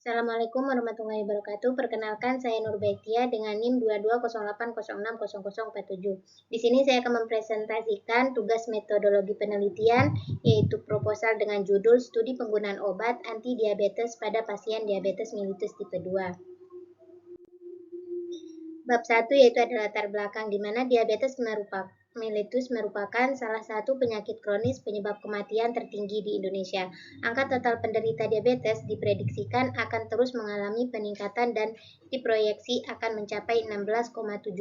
Assalamualaikum warahmatullahi wabarakatuh. Perkenalkan, saya Nurbaitia dengan NIM 2208006047. Di sini saya akan mempresentasikan tugas metodologi penelitian, yaitu proposal dengan judul Studi Penggunaan Obat Anti-Diabetes pada Pasien Diabetes Mellitus Tipe 2. Bab 1 yaitu adalah latar belakang di mana diabetes mellitus merupakan salah satu penyakit kronis penyebab kematian tertinggi di Indonesia. Angka total penderita diabetes diprediksikan akan terus mengalami peningkatan dan diproyeksi akan mencapai 16,7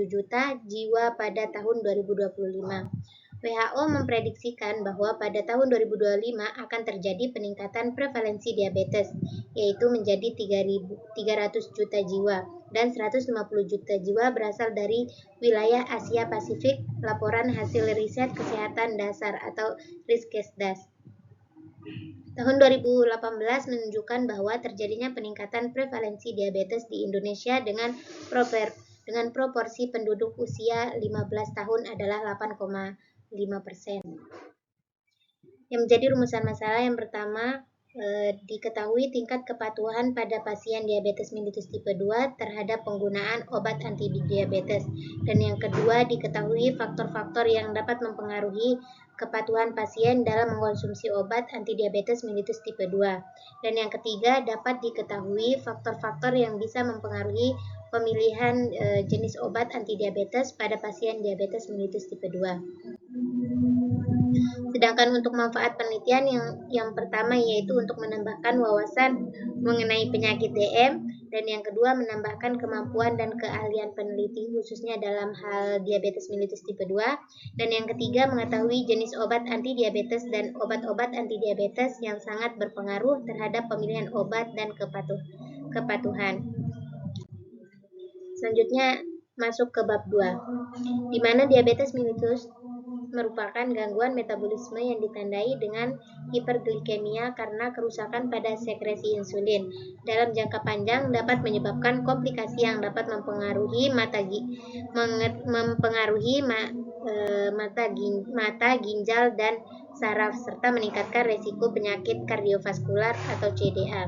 juta jiwa pada tahun 2025. WHO memprediksikan bahwa pada tahun 2025 akan terjadi peningkatan prevalensi diabetes, yaitu menjadi 300 juta jiwa, dan 150 juta jiwa berasal dari wilayah Asia Pasifik, laporan hasil riset kesehatan dasar atau Riskesdas. Tahun 2018 menunjukkan bahwa terjadinya peningkatan prevalensi diabetes di Indonesia dengan proporsi penduduk usia 15 tahun adalah 8,5%. Yang menjadi rumusan masalah yang pertama, diketahui tingkat kepatuhan pada pasien diabetes mellitus tipe 2 terhadap penggunaan obat anti-diabetes. Dan yang kedua, diketahui faktor-faktor yang dapat mempengaruhi kepatuhan pasien dalam mengkonsumsi obat anti-diabetes mellitus tipe 2. Dan yang ketiga, dapat diketahui faktor-faktor yang bisa mempengaruhi pemilihan jenis obat anti-diabetes pada pasien diabetes mellitus tipe 2. Sedangkan untuk manfaat penelitian yang pertama yaitu untuk menambahkan wawasan mengenai penyakit DM, dan yang kedua menambahkan kemampuan dan keahlian peneliti khususnya dalam hal diabetes mellitus tipe 2, dan yang ketiga mengetahui jenis obat anti-diabetes dan obat-obat anti-diabetes yang sangat berpengaruh terhadap pemilihan obat dan kepatuhan. Selanjutnya masuk ke bab 2, di mana diabetes mellitus merupakan gangguan metabolisme yang ditandai dengan hiperglikemia karena kerusakan pada sekresi insulin. Dalam jangka panjang dapat menyebabkan komplikasi yang dapat mempengaruhi mata, ginjal, dan saraf, serta meningkatkan resiko penyakit kardiovaskular atau CDA.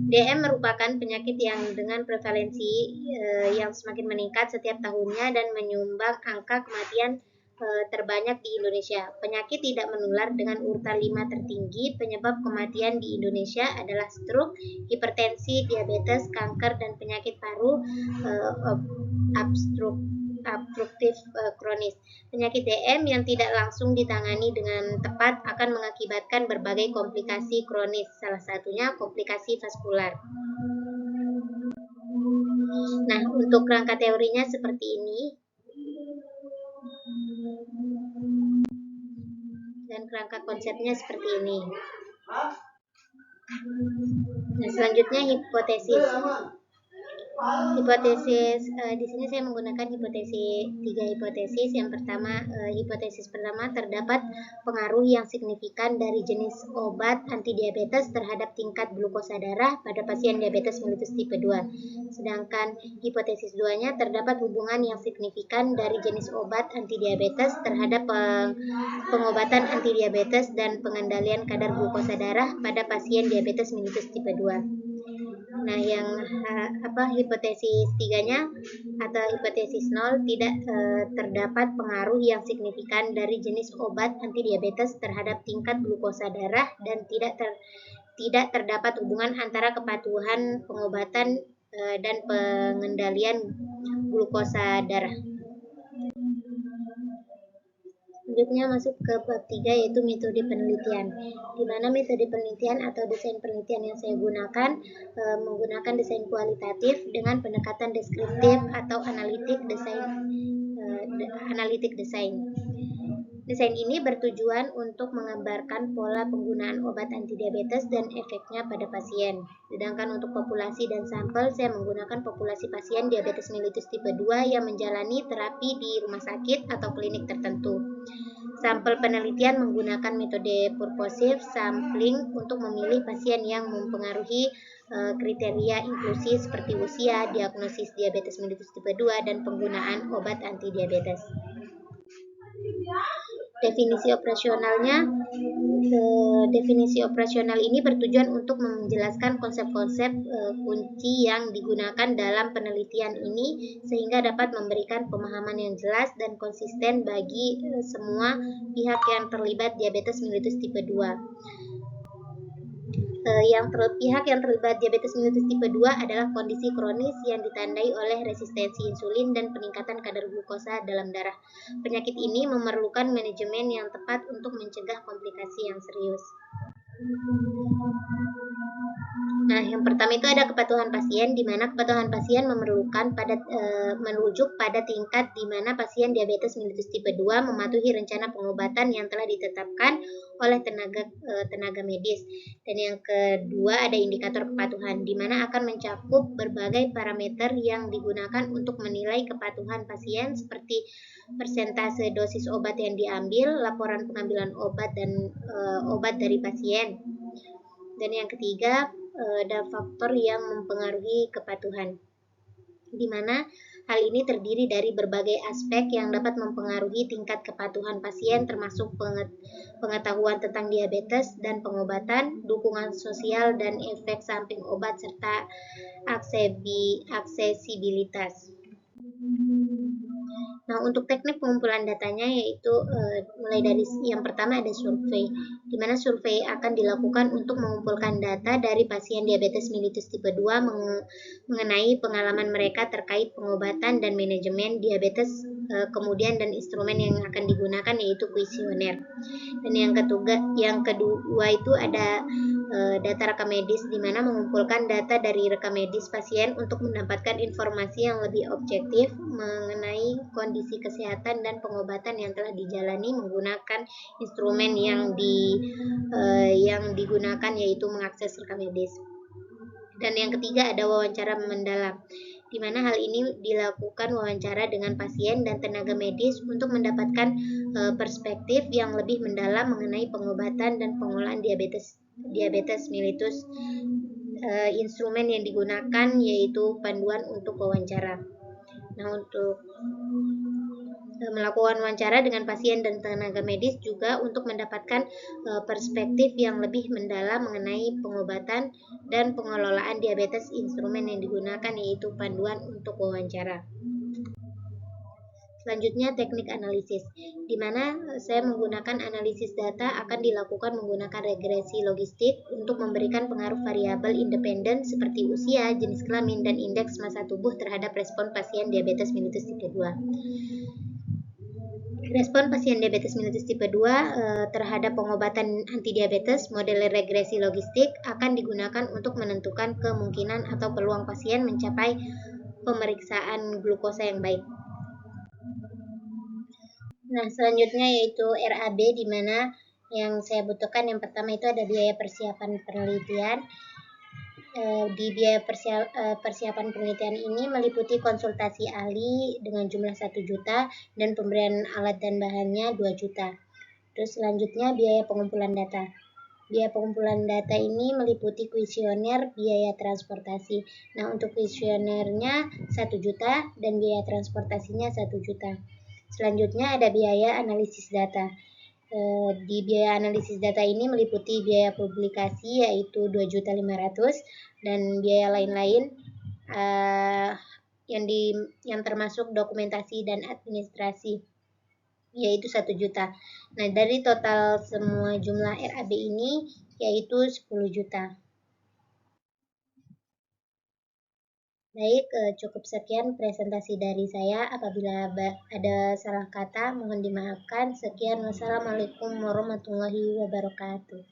DM merupakan penyakit yang dengan prevalensi yang semakin meningkat setiap tahunnya dan menyumbang angka kematian terbanyak di Indonesia. Penyakit tidak menular dengan urutan 5 tertinggi penyebab kematian di Indonesia adalah stroke, hipertensi, diabetes, kanker, dan penyakit paru obstruktif kronis. Penyakit DM yang tidak langsung ditangani dengan tepat akan mengakibatkan berbagai komplikasi kronis, salah satunya komplikasi vaskular. Nah, untuk kerangka teorinya seperti ini, dan kerangka konsepnya seperti ini. Nah, selanjutnya hipotesis. Di sini saya menggunakan tiga hipotesis. Yang pertama, hipotesis pertama, terdapat pengaruh yang signifikan dari jenis obat antidiabetes terhadap tingkat glukosa darah pada pasien diabetes mellitus tipe 2. Sedangkan hipotesis 2-nya, terdapat hubungan yang signifikan dari jenis obat antidiabetes terhadap pengobatan antidiabetes dan pengendalian kadar glukosa darah pada pasien diabetes mellitus tipe 2. Nah, yang hipotesis 3-nya atau hipotesis 0, tidak terdapat pengaruh yang signifikan dari jenis obat antidiabetes terhadap tingkat glukosa darah dan tidak terdapat hubungan antara kepatuhan pengobatan dan pengendalian glukosa darah. Selanjutnya masuk ke bab 3 yaitu metode penelitian, di mana metode penelitian atau desain penelitian yang saya gunakan menggunakan desain kualitatif dengan pendekatan deskriptif atau analitik desain. Desain ini bertujuan untuk menggambarkan pola penggunaan obat antidiabetes dan efeknya pada pasien. Sedangkan untuk populasi dan sampel, saya menggunakan populasi pasien diabetes mellitus tipe 2 yang menjalani terapi di rumah sakit atau klinik tertentu. Sampel penelitian menggunakan metode purposive sampling untuk memilih pasien yang mempengaruhi kriteria inklusi seperti usia, diagnosis diabetes mellitus tipe 2, dan penggunaan obat antidiabetes. Definisi operasionalnya, definisi operasional ini bertujuan untuk menjelaskan konsep-konsep kunci yang digunakan dalam penelitian ini sehingga dapat memberikan pemahaman yang jelas dan konsisten bagi semua pihak yang terlibat diabetes mellitus tipe 2. Pihak yang terlibat diabetes mellitus tipe 2 adalah kondisi kronis yang ditandai oleh resistensi insulin dan peningkatan kadar glukosa dalam darah. Penyakit ini memerlukan manajemen yang tepat untuk mencegah komplikasi yang serius. Nah, yang pertama itu ada kepatuhan pasien, di mana kepatuhan pasien merujuk pada tingkat di mana pasien diabetes mellitus tipe 2 mematuhi rencana pengobatan yang telah ditetapkan oleh tenaga medis. Dan yang kedua ada indikator kepatuhan, di mana akan mencakup berbagai parameter yang digunakan untuk menilai kepatuhan pasien seperti persentase dosis obat yang diambil, laporan pengambilan obat dan obat dari pasien. Dan yang ketiga, ada faktor yang mempengaruhi kepatuhan, di mana hal ini terdiri dari berbagai aspek yang dapat mempengaruhi tingkat kepatuhan pasien, termasuk pengetahuan tentang diabetes dan pengobatan, dukungan sosial dan efek samping obat, serta aksesibilitas. Nah, untuk teknik pengumpulan datanya yaitu mulai dari yang pertama ada survei, di mana survei akan dilakukan untuk mengumpulkan data dari pasien diabetes mellitus tipe 2 mengenai pengalaman mereka terkait pengobatan dan manajemen diabetes, kemudian dan instrumen yang akan digunakan yaitu kuesioner. Dan yang kedua itu ada data rekam medis, di mana mengumpulkan data dari rekam medis pasien untuk mendapatkan informasi yang lebih objektif mengenai kondisi kesehatan dan pengobatan yang telah dijalani menggunakan instrumen yang digunakan yaitu mengakses rekam medis. Dan yang ketiga ada wawancara mendalam, di mana hal ini dilakukan wawancara dengan pasien dan tenaga medis untuk mendapatkan perspektif yang lebih mendalam mengenai pengobatan dan pengolahan diabetes mellitus. Instrumen yang digunakan yaitu panduan untuk wawancara. Nah, untuk melakukan wawancara dengan pasien dan tenaga medis juga untuk mendapatkan perspektif yang lebih mendalam mengenai pengobatan dan pengelolaan diabetes. Instrumen yang digunakan yaitu panduan untuk wawancara. Selanjutnya teknik analisis, di mana saya menggunakan analisis data akan dilakukan menggunakan regresi logistik untuk memberikan pengaruh variabel independen seperti usia, jenis kelamin, dan indeks massa tubuh terhadap respon pasien diabetes mellitus tipe 2. Respon pasien diabetes mellitus tipe 2 terhadap pengobatan antidiabetes, model regresi logistik akan digunakan untuk menentukan kemungkinan atau peluang pasien mencapai pemeriksaan glukosa yang baik. Nah, selanjutnya yaitu RAB, di mana yang saya butuhkan yang pertama itu ada biaya persiapan penelitian. Di biaya persiapan penelitian ini meliputi konsultasi ahli dengan jumlah 1 juta dan pemberian alat dan bahannya 2 juta. Terus selanjutnya biaya pengumpulan data. Biaya pengumpulan data ini meliputi kuesioner, biaya transportasi. Nah, untuk kuesionernya 1 juta dan biaya transportasinya 1 juta. Selanjutnya ada biaya analisis data. Di biaya analisis data ini meliputi biaya publikasi yaitu 2.500.000 dan biaya lain-lain yang termasuk dokumentasi dan administrasi yaitu 1 juta. Nah, dari total semua jumlah RAB ini yaitu 10 juta. Baik, cukup sekian presentasi dari saya. Apabila ada salah kata, mohon dimaafkan. Sekian, wassalamualaikum warahmatullahi wabarakatuh.